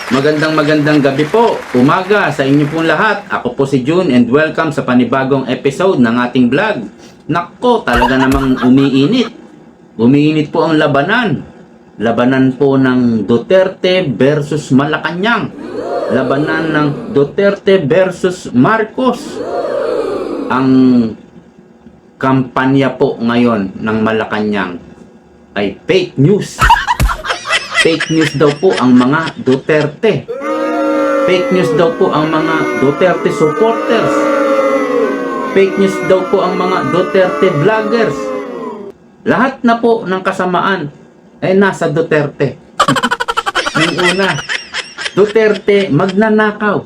Magandang gabi po, umaga sa inyo pong lahat. Ako po si June and welcome sa panibagong episode ng ating vlog. Nako, talaga namang umiinit. Umiinit po ang labanan. Labanan po ng Duterte versus Malacanang. Labanan ng Duterte versus Marcos. Ang kampanya po ngayon ng Malacanang ay fake news. Fake news daw po ang mga Duterte. Fake news daw po ang mga Duterte supporters. Fake news daw po ang mga Duterte vloggers. Lahat na po ng kasamaan ay nasa Duterte. Yung una, Duterte magnanakaw.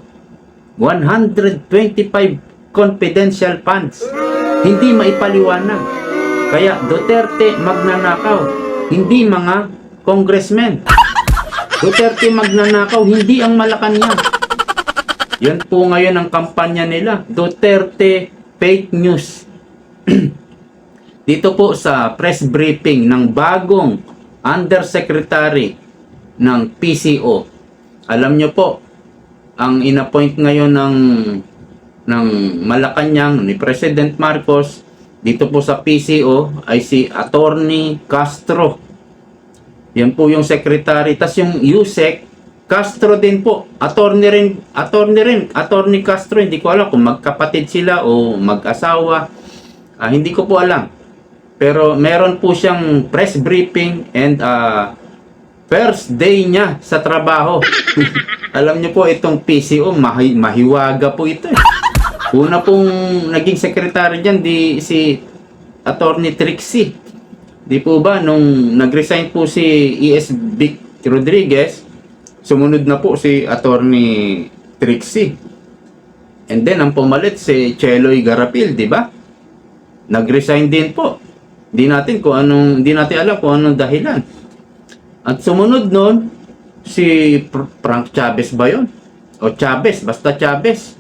125 confidential funds. Hindi maipaliwanag. Kaya Duterte magnanakaw. Hindi mga congressmen. Duterte magnanakaw, hindi ang Malacanang. Yan po ngayon ang kampanya nila. Duterte fake news. Dito po sa press briefing ng bagong undersecretary ng PCO. Alam nyo po, ang inappoint ngayon ng Malacanang ni President Marcos dito po sa PCO ay si Attorney Castro. Yan po yung secretary. Tas yung Yusek Castro din po. Attorney Castro. Hindi ko alam kung magkapatid sila o mag-asawa. Hindi ko po alam. Pero meron po siyang press briefing and first day niya sa trabaho. Alam niyo po itong PCO, mahiwaga po ito. Una pong naging secretary dyan, si Attorney Trixie. Di po ba, nung nag-resign po si E.S. Vic Rodriguez, sumunod na po si Attorney Trixie. And then, ang pumalit si Cheloy Garapil, di ba? Nag-resign din po. Di natin alam kung anong dahilan. At sumunod nun, si Frank Chavez ba yun? O Chavez, basta Chavez.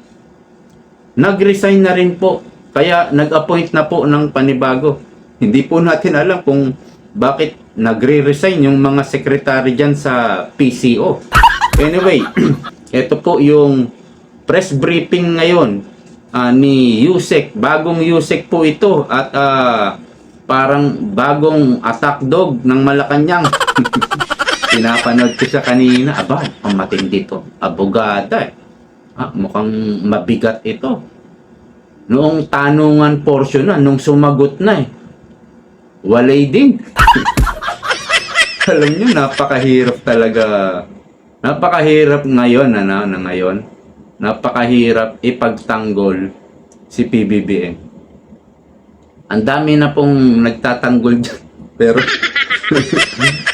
Nag-resign na rin po. Kaya nag-appoint na po ng panibago. Hindi po natin alam kung bakit nagre-resign yung mga secretary dyan sa PCO. Anyway, ito po yung press briefing ngayon ni Yusek. Bagong Yusek po ito at parang bagong attack dog ng Malacanang. Pinapanood ko siya kanina. Aba, ang matindi dito. Abogada eh. Mukhang mabigat ito. Noong tanungan portion na, nung sumagot na eh. Walay din. Alam nyo, napakahirap talaga. Napakahirap ngayon, ngayon. Napakahirap ipagtanggol si PBBM. Ang dami na pong nagtatanggol dyan. Pero,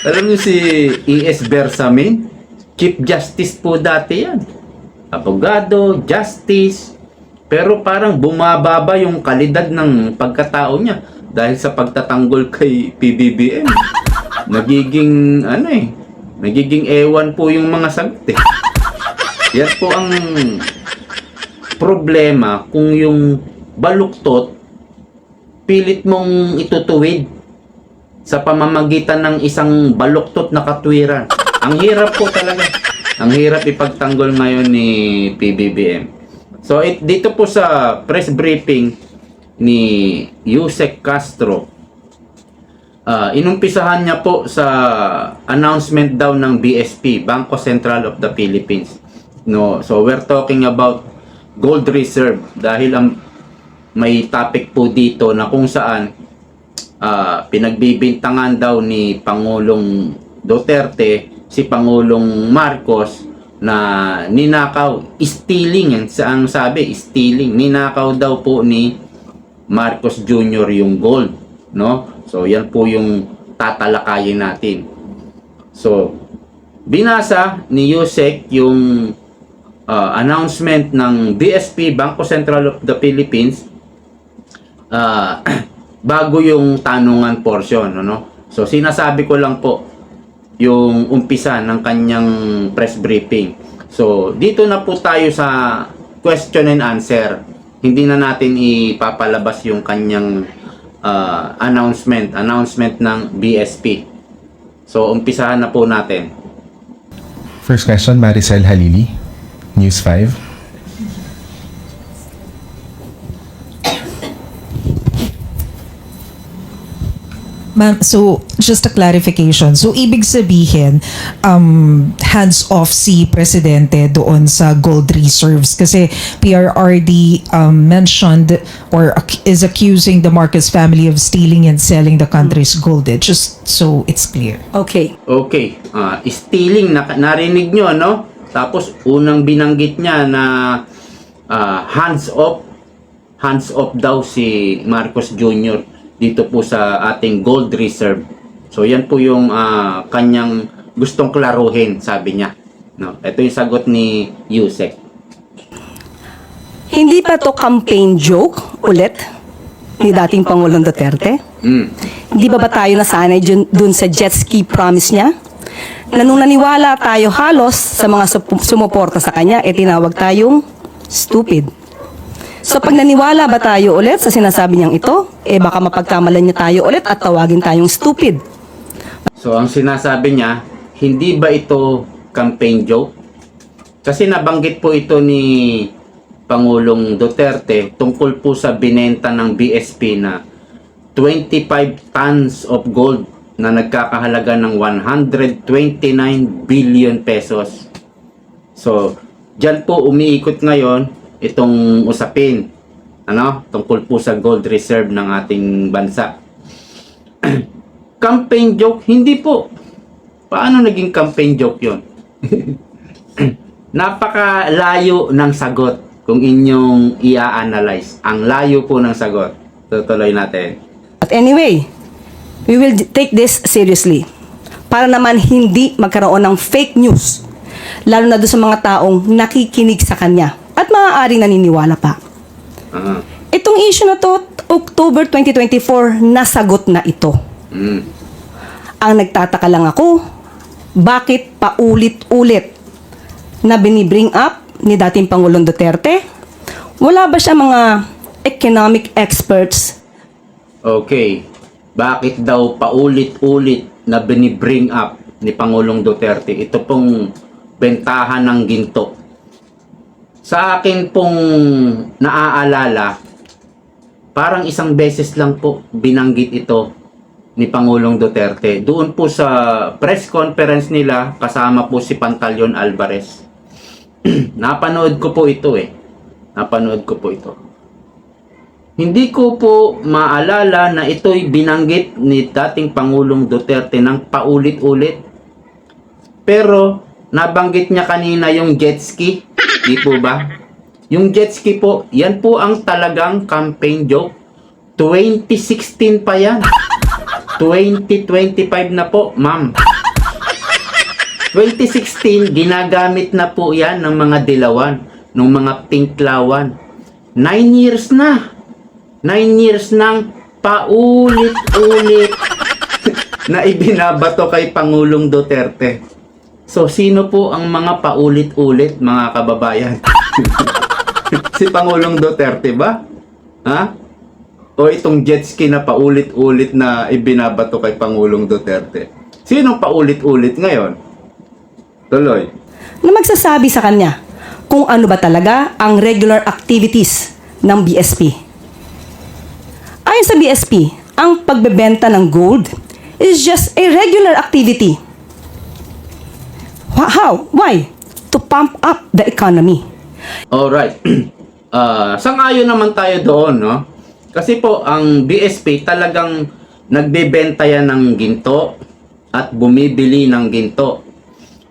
alam nyo si E.S. Bersamin, Chief Justice po dati yan. Abogado, Justice. Pero parang bumababa yung kalidad ng pagkatao niya. Dahil sa pagtatanggol kay PBBM, nagiging ewan po yung mga sagot eh. Yan po ang problema kung yung baluktot pilit mong itutuwid sa pamamagitan ng isang baluktot na katwiran. Ang hirap po talaga. Ang hirap ipagtanggol ngayon ni PBBM. So dito po sa press briefing ni Yusek Castro, inumpisahan niya po sa announcement daw ng BSP, Bangko Sentral of the Philippines. No, so we're talking about gold reserve dahil may topic po dito na kung saan pinagbibintangan daw ni Pangulong Duterte si Pangulong Marcos na ninakaw, stealing, ang sabi, stealing, ninakaw daw po ni Marcos Jr. yung gold, no? So yan po yung tatalakayin natin. So binasa ni Yusek yung announcement ng BSP, Bangko Sentral of the Philippines, bago yung tanungan portion, no? So sinasabi ko lang po yung umpisa ng kanyang press briefing. So dito na po tayo sa question and answer. Hindi na natin ipapalabas yung kanyang announcement ng BSP. So umpisahan na po natin. First question, Maricel Halili, News 5. Ma'am, so just a clarification. So ibig sabihin, hands off si Presidente doon sa gold reserves kasi PRRD mentioned or is accusing the Marcos family of stealing and selling the country's gold. Just so it's clear. Okay. Okay, stealing, narinig nyo, no? Tapos, unang binanggit niya na hands off daw si Marcos Jr. dito po sa ating gold reserve. So, yan po yung kanyang gustong klaruhin, sabi niya. No? Ito yung sagot ni Yusek. Hindi pa to campaign joke ulit ni dating Pangulong Duterte? Hindi ba tayo nasanay dun sa jet ski promise niya? Na nung naniwala tayo halos sa mga sumuporta sa kanya, tinawag tayong stupid. So pag naniwala ba tayo ulit sa sinasabi niyang ito, baka mapagkamalan niya tayo ulit at tawagin tayong stupid. So, ang sinasabi niya, hindi ba ito campaign joke? Kasi nabanggit po ito ni Pangulong Duterte tungkol po sa binenta ng BSP na 25 tons of gold na nagkakahalaga ng 129 billion pesos. So, dyan po umiikot ngayon itong usapin, tungkol po sa gold reserve ng ating bansa. Campaign joke? Hindi po. Paano naging campaign joke yon? Napakalayo ng sagot kung inyong i-analyze. Ang layo po ng sagot. Tutuloy natin. But anyway, we will take this seriously para naman hindi magkaroon ng fake news, lalo na doon sa mga taong nakikinig sa kanya at maaaring naniniwala pa. Itong issue na to, October 2024, nasagot na ito. Ang nagtataka lang ako, bakit paulit-ulit na binibring up ni dating Pangulong Duterte? Wala ba siya mga economic experts? Okay. Bakit daw paulit-ulit na binibring up ni Pangulong Duterte ito pong bentahan ng ginto? Sa akin pong naaalala, parang isang beses lang po binanggit ito ni Pangulong Duterte. Doon po sa press conference nila, kasama po si Pantaleon Alvarez. Napanood ko po ito Napanood ko po ito. Hindi ko po maalala na ito'y binanggit ni dating Pangulong Duterte ng paulit-ulit. Pero nabanggit niya kanina yung jet ski. Di po ba? Yung jet ski po, yan po ang talagang campaign joke. 2016 pa yan. 2025 na po, ma'am. 2016, ginagamit na po yan ng mga dilawan, ng mga pinklawan. 9 years na. 9 years nang paulit-ulit na ibinabato kay Pangulong Duterte. So, sino po ang mga paulit-ulit, mga kababayan? Si Pangulong Duterte ba? Ha? O itong jet ski na paulit-ulit na ibinabato kay Pangulong Duterte? Sino paulit-ulit ngayon? Tuloy. Na magsasabi sa kanya kung ano ba talaga ang regular activities ng BSP. Ayon sa BSP, ang pagbebenta ng gold is just a regular activity. How? Why? To pump up the economy. Alright. Sang-ayon naman tayo doon, no? Kasi po, ang BSP talagang nagbebenta yan ng ginto at bumibili ng ginto.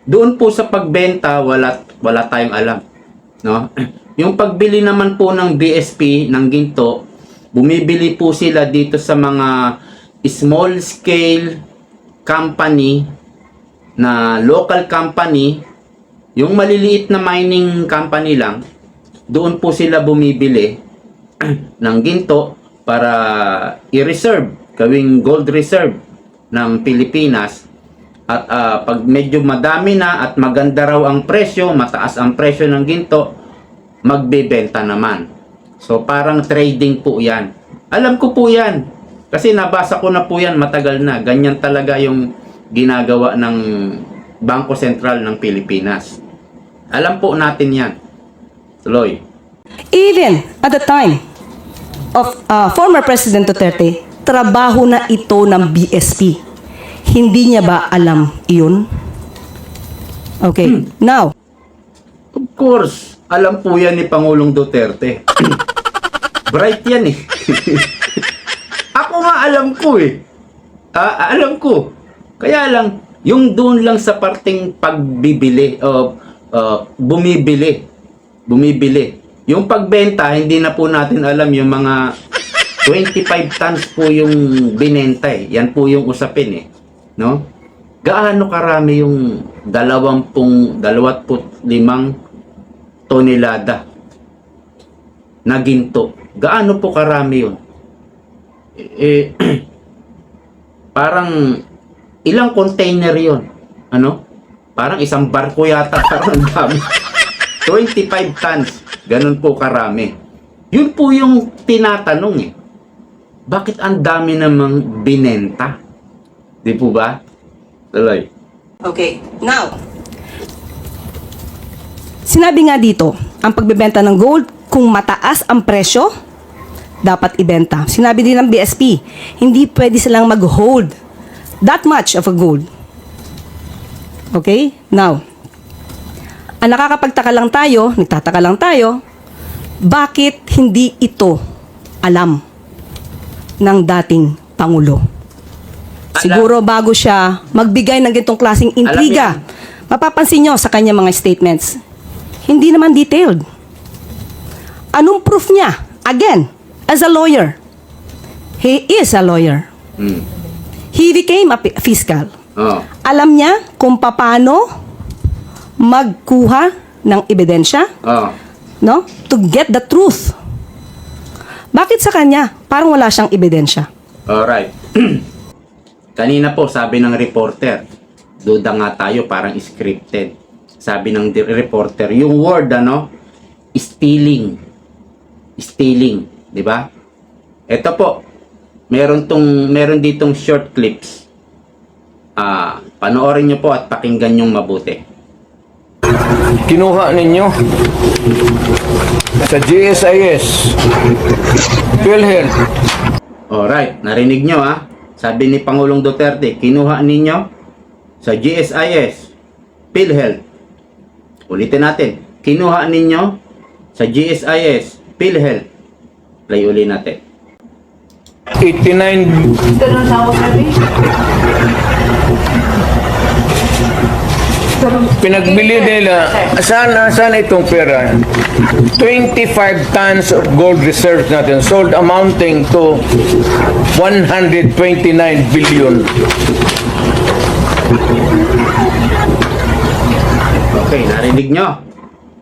Doon po sa pagbenta, wala tayong alam, no? Yung pagbili naman po ng BSP ng ginto, bumibili po sila dito sa mga small scale company na local company, yung maliliit na mining company lang, doon po sila bumibili ng ginto para i-reserve, gawing gold reserve ng Pilipinas. At pag medyo madami na at maganda raw ang presyo, mataas ang presyo ng ginto, magbebenta naman. So parang trading po yan. Alam ko po yan. Kasi nabasa ko na po yan matagal na. Ganyan talaga yung ginagawa ng Bangko Sentral ng Pilipinas. Alam po natin yan. Tuloy. Even at the time of former President Duterte, trabaho na ito ng BSP. Hindi niya ba alam iyon? Okay, now, Of course, alam po yan ni Pangulong Duterte. Bright yan eh. Ako nga alam ko eh. Alam ko. Kaya lang, yung doon lang sa parting pagbibili o bumibili. Yung pagbenta, hindi na po natin alam yung mga 25 tons po yung binenta eh. Yan po yung usapin eh. No? Gaano karami yung 25 tonelada na ginto? Gaano po karami yun? Parang ilang container yon, ano? Parang isang barko yata, parang ang dami. 25 tons, ganun po karami. Yun po yung tinatanong eh. Bakit ang dami namang binenta? Di po ba? Tuloy. okay, now, sinabi nga dito, ang pagbebenta ng gold, kung mataas ang presyo, dapat ibenta. Sinabi din ng BSP, hindi pwede silang mag-hold that much of a gold. Okay? Now, ang nagtataka lang tayo, bakit hindi ito alam ng dating Pangulo? Siguro bago siya magbigay ng ganitong klaseng intriga, mapapansin nyo sa kanya mga statements, hindi naman detailed. Anong proof niya? Again, as a lawyer. He is a lawyer. He became a fiscal. Oh. Alam niya kung paano magkuha ng ebidensya, Oh. no? To get the truth. Bakit sa kanya parang wala siyang ebidensya? Alright. Kanina po, sabi ng reporter, duda nga tayo, parang scripted. Sabi ng reporter, yung word, stealing. Stealing, di ba? Ito po, meron ditong short clips. Panoorin nyo po at pakinggan nyong mabuti. Kinuha ninyo sa GSIS, PhilHealth. Alright, narinig nyo Sabi ni Pangulong Duterte, kinuha ninyo sa GSIS, PhilHealth. Ulitin natin, kinuha ninyo sa GSIS, PhilHealth. Play uli natin. 89 pinagbili nila. Saan itong pera? 25 tons of gold reserves natin sold amounting to 129 billion. Okay, narinig nyo.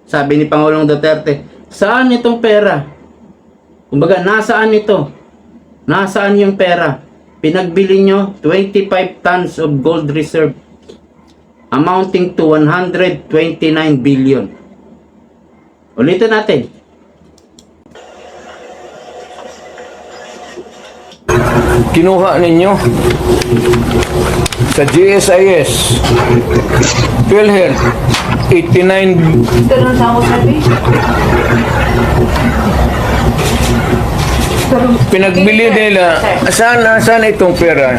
Sabi ni Pangulong Duterte, saan itong pera? Kumbaga, nasaan ito? Nasaan yung pera? Pinagbili nyo 25 tons of gold reserve amounting to 129 billion. Ulitin natin. Kinuha ninyo sa GSIS, PhilHealth, 89 pinagbili nila. Saan itong pera?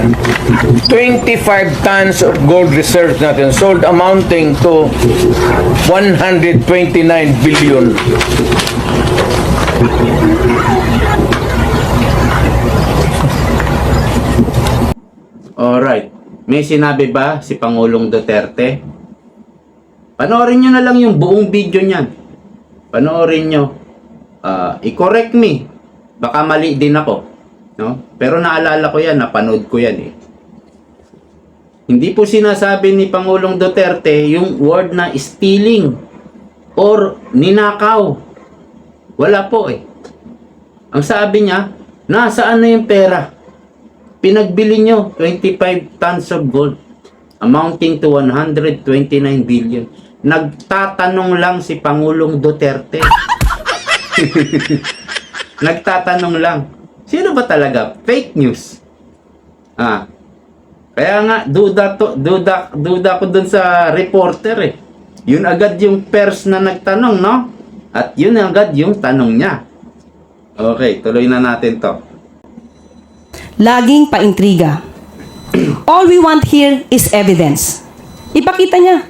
25 tons of gold reserves natin sold amounting to 129 billion. Alright. May sinabi ba si Pangulong Duterte? Panoorin nyo na lang yung buong video niyan. Panoorin nyo. I-correct me. Baka mali din ako. No? Pero naalala ko yan, napanood ko yan Hindi po sinasabi ni Pangulong Duterte yung word na stealing or ninakaw. Wala po Ang sabi niya, nasaan na yung pera? Pinagbili nyo 25 tons of gold amounting to 129 billion. Nagtatanong lang si Pangulong Duterte. Nagtatanong lang. Sino ba talaga? Fake news. Kaya nga, duda ko dun sa reporter eh. Yun agad yung pers na nagtanong, no? At yun agad yung tanong niya. Okay, tuloy na natin to. Laging paintriga. All we want here is evidence. Ipakita niya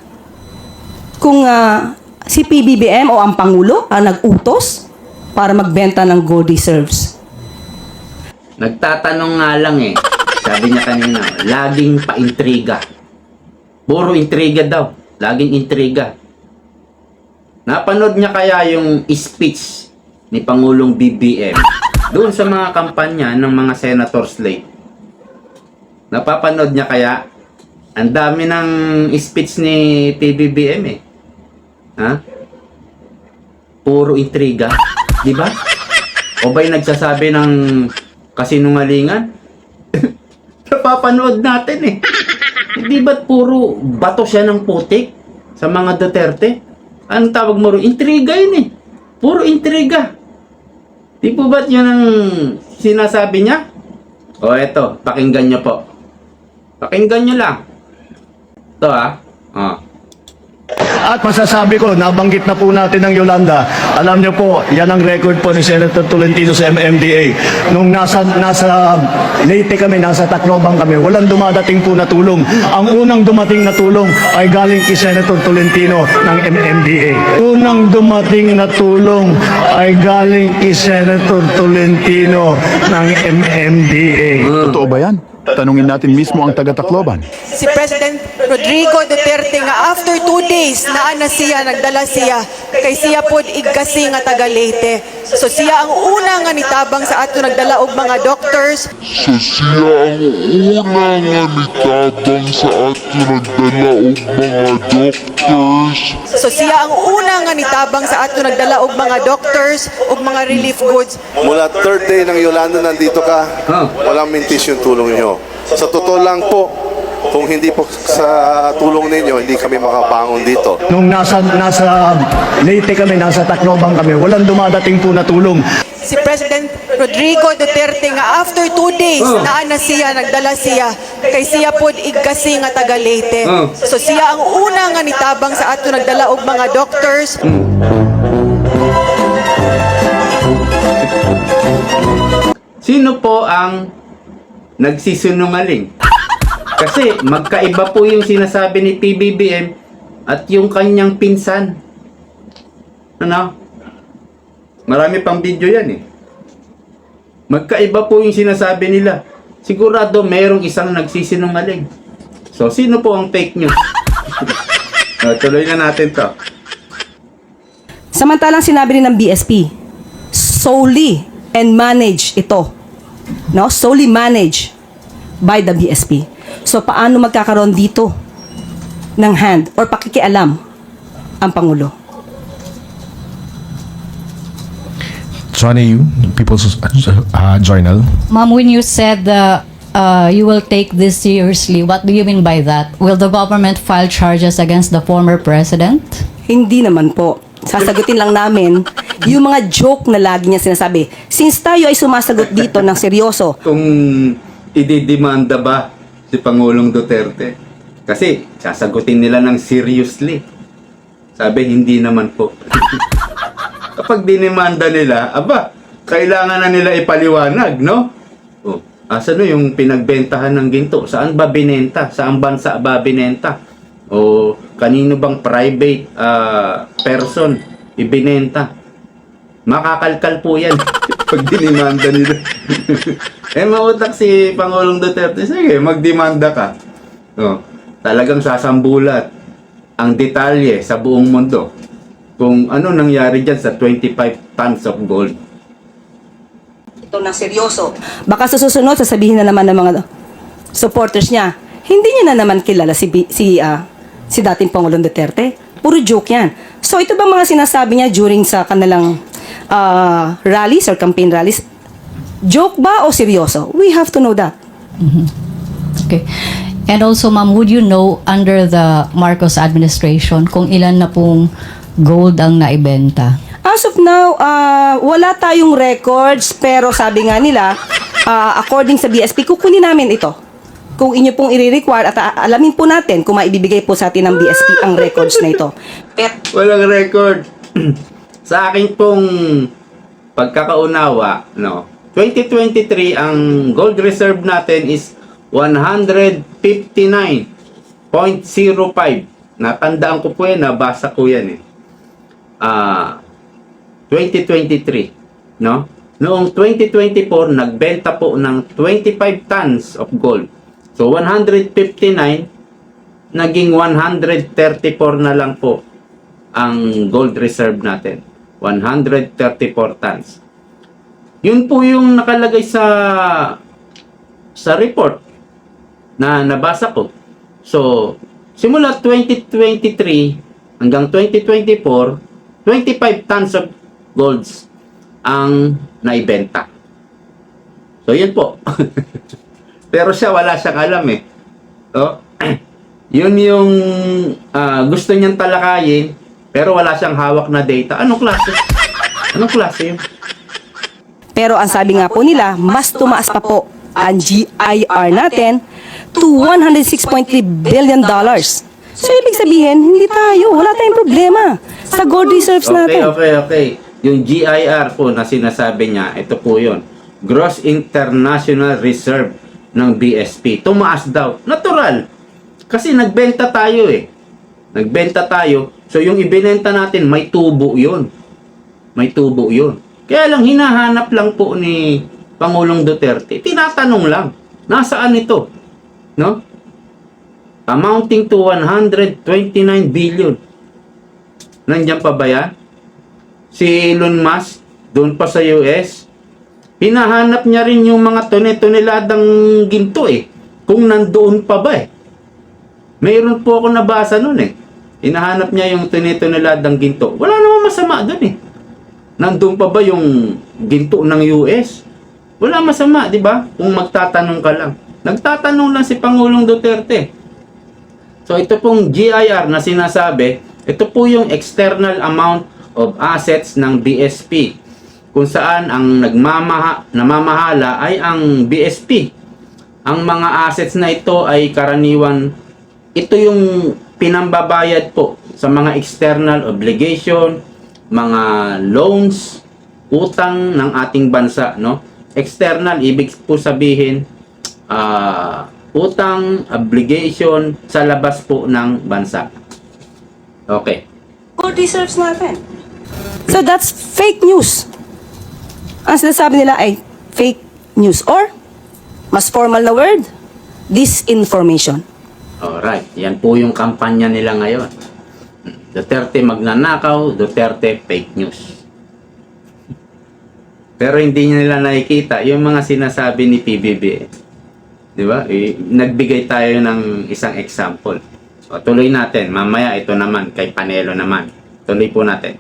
kung si PBBM o ang Pangulo ang nag-utos para magbenta ng gold reserves. Nagtatanong nga lang eh. Sabi niya kanina, laging paintriga. Puro intriga daw. Laging intriga. Napanood niya kaya yung speech ni Pangulong BBM doon sa mga kampanya ng mga senator slate? Napapanood niya kaya? Ang dami ng speech ni PBBM eh. Ha? Puro intriga. Di ba? O ba'y nagsasabi ng kasinungalingan? Napapanood natin eh. Di ba't puro bato siya ng putik sa mga Duterte? Anong tawag mo rin? Intriga yun eh. Puro intriga. Di po ba't yun ang sinasabi niya? O eto, pakinggan niyo po. Pakinggan niyo lang. Ito ah. At masasabi ko, nabanggit na po natin ng Yolanda. Alam niyo po, yan ang record po ni Senator Tolentino sa MMDA. Nung nasa Leyte kami, nasa Tacloban kami, walang dumadating po na tulong. Ang unang dumating na tulong ay galing kay Senator Tolentino ng MMDA. Unang dumating na tulong ay galing kay Senator Tolentino ng MMDA. Totoo ba yan? Tanungin natin mismo ang taga-Tacloban. Si President Rodrigo Duterte nga after 2 days naa siya, nagdala siya kay siya pod igkasi nga taga Leyte. So siya ang una nga nitabang sa ato nagdala og mga doctors. So siya ang una nga nitabang sa ato nagdala og mga doctors. So siya ang una nga nitabang sa ato nagdala og mga doctors ug mga relief goods. Mula third day ng Yolanda nandito ka, walang mintis yung tulong nyo. Sa totoo lang po, kung hindi po sa tulong ninyo, hindi kami makabangon dito. Nung nasa Leyte kami, nasa Tacloban kami, walang dumadating po na tulong. Si President Rodrigo Duterte nga after 2 days naa siya, nagdala siya kay siya pod igkasi nga taga Leyte. So siya ang una nga nitabang sa ato nagdala og mga doctors. Sino po ang nagsisinungaling? Kasi magkaiba po yung sinasabi ni PBBM at yung kanyang pinsan. Ano? Marami pang video yan eh. Magkaiba po yung sinasabi nila. Sigurado mayroong isang nagsisinungaling. So, sino po ang fake news? Tuloy na natin to. Samantalang sinabi rin ng BSP, solely and manage ito. No? Solely managed by the BSP. So, paano magkakaroon dito ng hand or pakikialam ang Pangulo? Johnny Yu, People's Journal. Ma'am, when you said you will take this seriously, what do you mean by that? Will the government file charges against the former president? Hindi naman po. Sasagutin lang namin yung mga joke na lagi niya sinasabi. Since tayo ay sumasagot dito ng seryoso, Kung ididemanda ba si Pangulong Duterte? Kasi sasagutin nila ng seriously. Sabi, hindi naman po. Kapag dinemanda nila, aba, kailangan na nila ipaliwanag, no? O, asa no yung pinagbentahan ng ginto? Saan ba binenta? Saan bansa ba binenta? O kanino bang private person ibinenta? Makakalkal po yan pag dinemanda nila. Mautak si Pangulong Duterte, sige, magdemanda ka. O, talagang sasambulat ang detalye sa buong mundo kung ano nangyari dyan sa 25 tons of gold. ito ng seryoso. Baka sa susunod, sasabihin na naman ng mga supporters niya, hindi niya na naman kilala si dating Pangulong Duterte. Puro joke yan. So ito bang mga sinasabi niya during sa kanilang rallies or campaign rallies, joke ba o seryoso? We have to know that. Okay. And also, ma'am, would you know under the Marcos administration kung ilan na pong gold ang naibenta? As of now, wala tayong records, pero sabi nga nila, according sa BSP, kukunin namin ito. kung inyo pong i-require at alamin po natin kung maibibigay po sa atin ng BSP ang records na ito. Walang record. Sa akin pong pagkakaunawa, no, 2023, ang gold reserve natin is 159.05. Natandaan ko po yan, nabasa ko yan 2023, no? Noong 2024, nagbenta po ng 25 tons of gold. So, 159, naging 134 na lang po ang gold reserve natin. 134 tons. Yun po yung nakalagay sa report na nabasa ko. So, simula 2023 hanggang 2024, 25 tons of golds ang naibenta. So, yun po. Pero siya, wala siyang alam So, yun yung gusto niyang talakayin, pero wala siyang hawak na data. Anong klase? Anong klase yun? Pero ang sabi nga po nila, mas tumaas pa po ang GIR natin to $106.3 billion. So, ibig sabihin, hindi tayo, wala tayong problema sa gold reserves natin. Okay. Yung GIR po na sinasabi niya, ito po yun. Gross International Reserve ng BSP. Tumaas daw. Natural. Kasi nagbenta tayo Nagbenta tayo. So, yung ibinenta natin, may tubo yun. May tubo yun. Kaya lang, hinahanap lang po ni Pangulong Duterte. Tinatanong lang, nasaan ito? No? Amounting to 129 billion. Nandiyan pa ba yan? Si Elon Musk, doon pa sa US, hinahanap niya rin yung mga tone-toneladang ginto kung nandoon pa ba Mayroon po ako nabasa nun Hinahanap niya yung tone-toneladang ginto. Wala namang masama doon Nandoon pa ba yung ginto ng US? Wala masama, di ba? Kung magtatanong ka lang. Nagtatanong lang si Pangulong Duterte. So ito pong GIR na sinasabi, ito po yung external amount of assets ng BSP, kung saan ang namamahala ay ang BSP. Ang mga assets na ito ay karaniwan, ito yung pinambabayad po sa mga external obligation, mga loans, utang ng ating bansa, no? External, ibig po sabihin, utang, obligation sa labas po ng bansa. Okay. Gold reserves natin. So that's fake news. Ang sinasabi nila ay fake news or mas formal na word, disinformation. Alright, yan po yung kampanya nila ngayon. Duterte magnanakaw, Duterte fake news. Pero hindi nila nakikita yung mga sinasabi ni PBB. Di ba? Nagbigay tayo ng isang example. So, tuloy natin. Mamaya ito naman, kay Panelo naman. Tuloy po natin.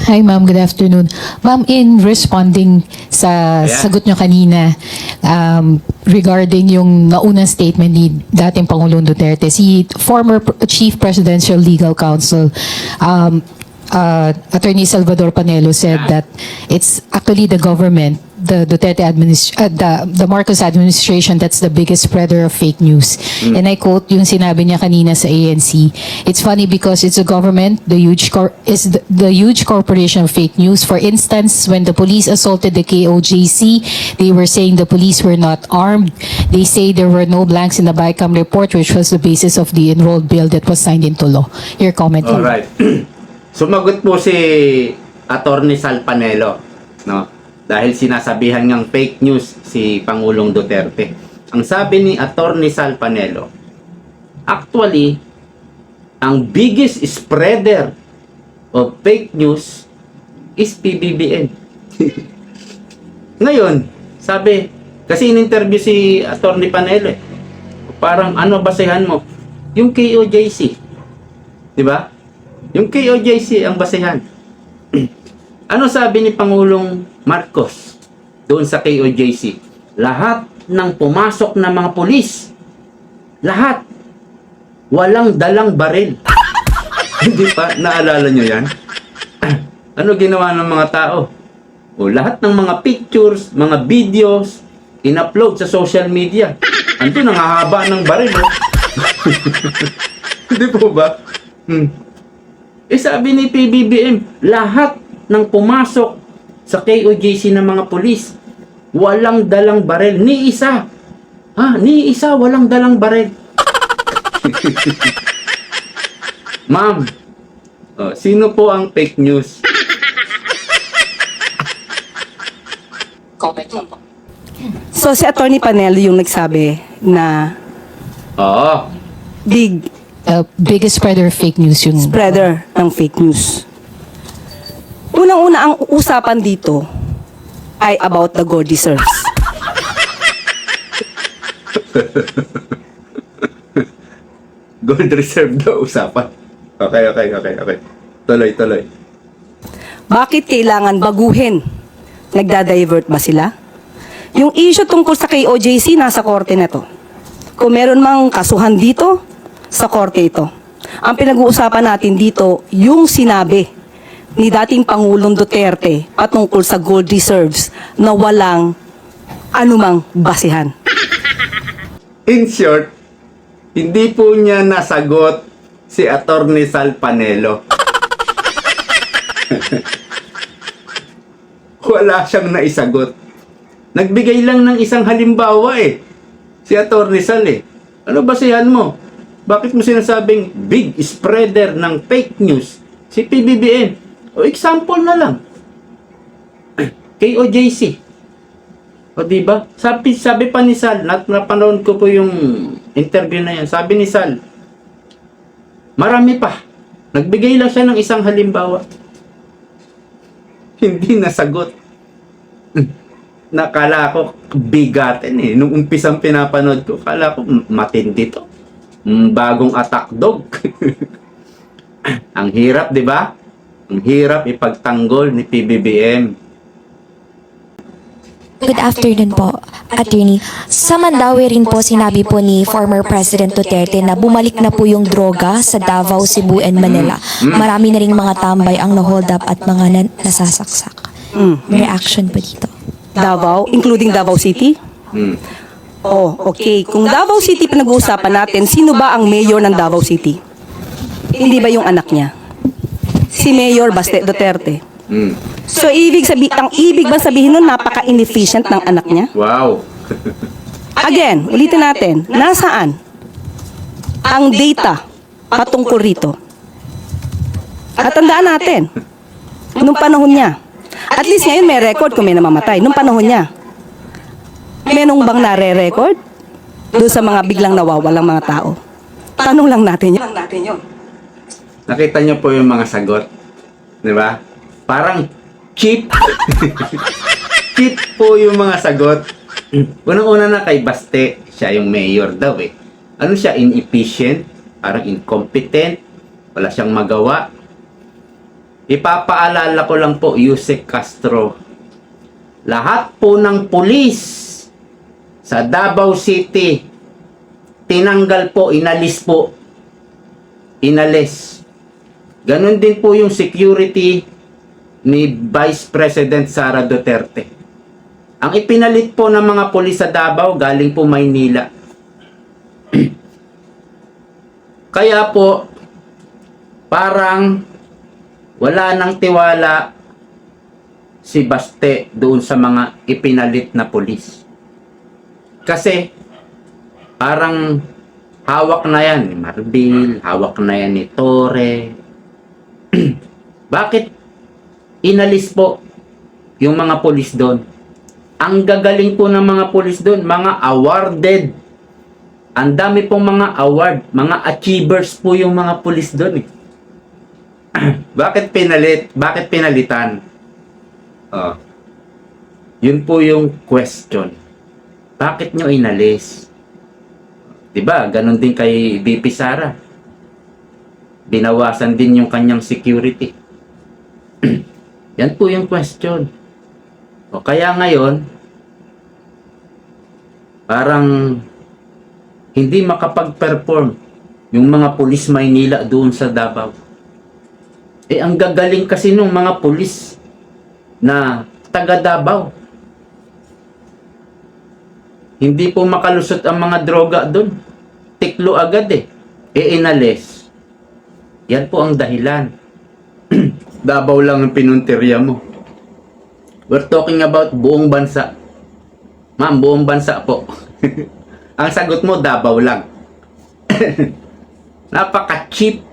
Hi ma'am, good afternoon. Ma'am, in responding sa sagot nyo kanina regarding yung naunang statement ni dating Pangulong Duterte, si former Chief Presidential Legal Counsel Attorney Salvador Panelo said that it's actually the government, the Duterte the Marcos administration that's the biggest spreader of fake news. And I quote yung sinabi niya kanina sa ANC. It's funny because it's a government, the huge corporation of fake news. For instance, when the police assaulted the KOJC, they were saying the police were not armed. They say there were no blanks in the BICAM report, which was the basis of the enrolled bill that was signed into law. Your comment. All right. Sumagot po si Attorney Sal Panelo, no? Dahil sinasabihan ngang fake news si Pangulong Duterte. Ang sabi ni Attorney Sal Panelo, actually, ang biggest spreader of fake news is PBBM. Ngayon, sabi, kasi in-interview si Attorney Panelo parang ano basehan mo? Yung KOJC. Di ba? Yung KOJC ang basehan. Ano sabi ni Pangulong Marcos doon sa KOJC? Lahat ng pumasok na mga pulis, lahat, walang dalang baril. Hindi pa? Naalala nyo yan? Ano ginawa ng mga tao? O lahat ng mga pictures, mga videos, in-upload sa social media. Andun, ang hahaba ng baril. Oh. Hindi po ba? Sabi ni PBBM, lahat ng pumasok sa KOJC ng mga pulis, walang dalang baril. Ni isa. Ni isa, walang dalang baril. Ma'am, sino po ang fake news? So si Attorney Panelo yung nagsabi na Oo. Biggest spreader of fake news yung spreader ng fake news. Unang-una ang usapan dito ay about the gold reserves. Gold reserve daw usapan. Okay. Tuloy. Bakit kailangan baguhin? Nagda-divert ba sila? Yung issue tungkol sa KOJC, nasa korte na to. Kung meron mang kasuhan dito, sa korte ito. Ang pinag-uusapan natin dito, yung sinabi ni dating Pangulong Duterte patungkol sa gold reserves na walang anumang basihan. In short, hindi po niya nasagot si Attorney Sal Panelo. Wala siyang naisagot. Nagbigay lang ng isang halimbawa si Attorney Sal Ano basihan mo? Bakit mo sinasabing big spreader ng fake news si PBBM? O example na lang. KOJC. O diba? Sabi pa ni Sal, napanood ko po yung interview na yan. Sabi ni Sal, marami pa. Nagbigay lang siya ng isang halimbawa. Hindi nasagot. Nakala ko bigatin Nung umpisang pinapanood ko, kala ko matindi to. Bagong attack dog. Ang hirap, di ba? Ang hirap ipagtanggol ni PBBM. Good afternoon po, Attorney. Sa Mandawi rin po sinabi po ni former President Duterte na bumalik na po yung droga sa Davao, Cebu, and Manila. Marami na rin mga tambay ang na-hold up at mga nasasaksak. Reaction po dito. Davao, including Davao City? Oh, okay. Kung Davao City pinag-uusapan natin, sino ba ang mayor ng Davao City? Hindi ba yung anak niya? Si Mayor Baste Duterte. So, ang ibig ba sabihin nun, napaka-inefficient ng anak niya? Wow. Again, ulitin natin, nasaan ang data patungkol rito? At tandaan natin, nung panahon niya, at least ngayon may record kung may namamatay, nung panahon niya, menong bang nare-record doon sa mga biglang nawawalang mga tao? Tanong lang natin yun. Nakita niyo po yung mga sagot. Di ba? Parang cheap. Cheap po yung mga sagot. Unang-una na kay Baste, siya yung mayor daw Ano siya? Inefficient? Parang incompetent? Wala siyang magawa? Ipapaalala ko lang po, Yusek Castro. Lahat po ng pulis sa Davao City, tinanggal po, inalis po. Inalis. Ganon din po yung security ni Vice President Sara Duterte. Ang ipinalit po ng mga pulis sa Davao, galing po Maynila. Kaya po, parang wala nang tiwala si Baste doon sa mga ipinalit na pulis. Kasi, parang hawak na yan ni Marbil, hawak na yan ni Torre. Bakit inalis po yung mga pulis doon? Ang gagaling po ng mga pulis doon, mga awarded. Ang dami pong mga award, mga achievers po yung mga pulis doon Bakit pinalit? Bakit pinalitan? Yun po yung question. Bakit nyo inalis? Diba? Ganon din kay BP Sara. Binawasan din yung kanyang security. Yan po yung question. Kaya ngayon, parang hindi makapag-perform yung mga pulis Maynila doon sa Davao. Ang gagaling kasi nung mga pulis na taga Davao. hindi po makalusot ang mga droga doon. Tiklo agad eh. Inalis. Yan po ang dahilan. Davao lang ang pinuntirya mo. We're talking about buong bansa. Ma'am, buong bansa po. Ang sagot mo, Davao lang. Napaka-cheap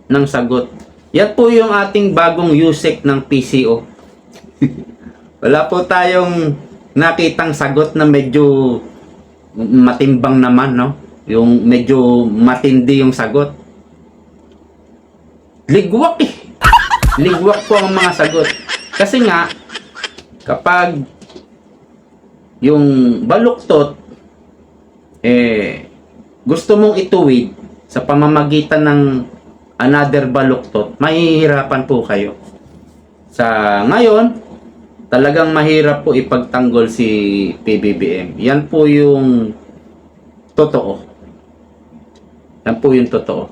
ng sagot. Yan po yung ating bagong USEC ng PCO. Wala po tayong nakitang sagot na medyo matimbang naman, no? Yung medyo matindi yung sagot. Ligwak eh. Ligwak po ang mga sagot. Kasi nga, kapag yung baluktot, gusto mong ituwid sa pamamagitan ng another baluktot, mahihirapan po kayo. Sa ngayon, talagang mahirap po ipagtanggol si PBBM. Yan po yung totoo. Yan po yung totoo.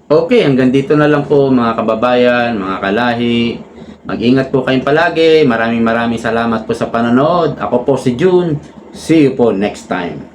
Okay, hanggang dito na lang po mga kababayan, mga kalahi. Mag-ingat po kayong palagi. Maraming salamat po sa panonood. Ako po si June. See you po next time.